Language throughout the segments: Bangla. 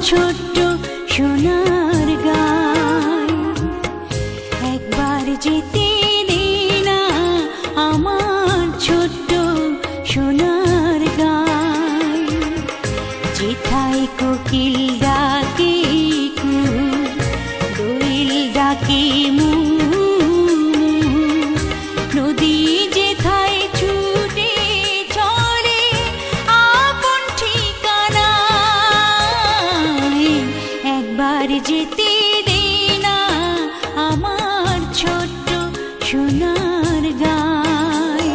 ছোট্ট সোনার গায়। একবার যেতে দে না আমার ছোট্ট সোনার গায়। যেথায় কোকিল ডাকে কুহু, দোয়েল ডাকে মু, নদী যেথায় ছুটে চলে আপন ঠিকানায়। একবার যেতে দে না আমার ছোট্ট সোনার গায়।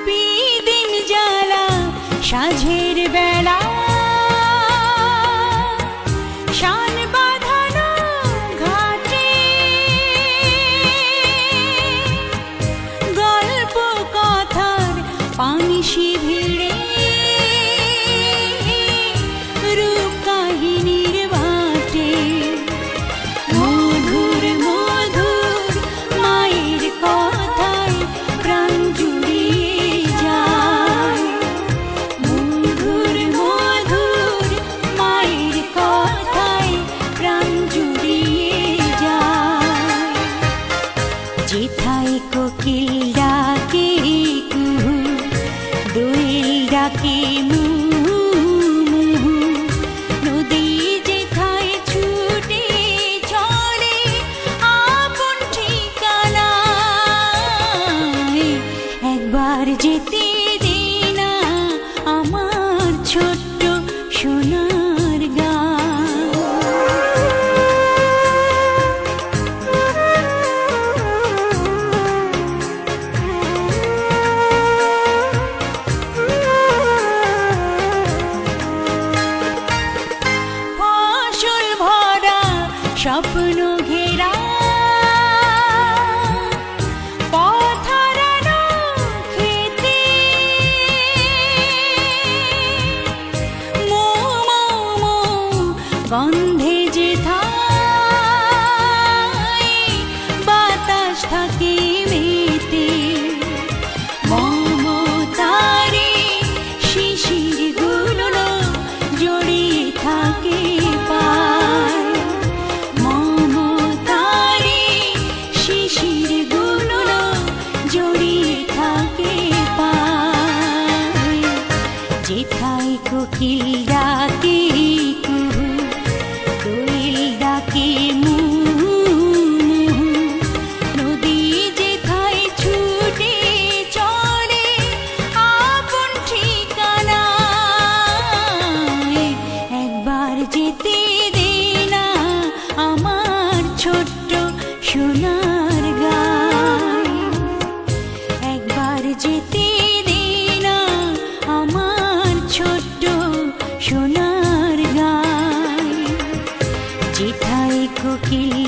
বিদিন জ্বালা সাঁঝের বেলা, শান বাঁধানো ঘাটে, গল্প কথার পানিশি ভিড়ে, রূপ কাহিনীর বাটে। মধুর মধুর মায়ের কথায় প্রাণ জুড়িয়ে যায়। মধুর মধুর মায়ের কথায় প্রাণ জুড়িয়ে যায়। যেথায় কোকিল ডাকে কুহু, দোয়েল ডাকে মু, নদী যেথায় ছুটে চলে আপন ঠিকানায়। একবার যেতে দে না আমার ছোট্ট সোনার গায়। ফসল ভরা স্বপ্ন ঘেরা, পথ হারানো খেতে, মৌ মৌ মৌ গন্ধে যেথায় বাতাস থাকে মেতে। মমতারে শিশির গুলো জড়িয়ে থাকে পায়। মমতারে শিশির গুলো জড়িয়ে থাকে পায়। যেথায় কোকিল ডাকে কুহু, দোয়েল ডাকে মু, নদী যেথায় ছুটে চলে আপন ঠিকানায়। একবার যেতে দে না আমার ছোট্ট সোনার গায়। একবার যেতে দে না আমার ছোট্ট সোনার গায়। যেথায় কোকিল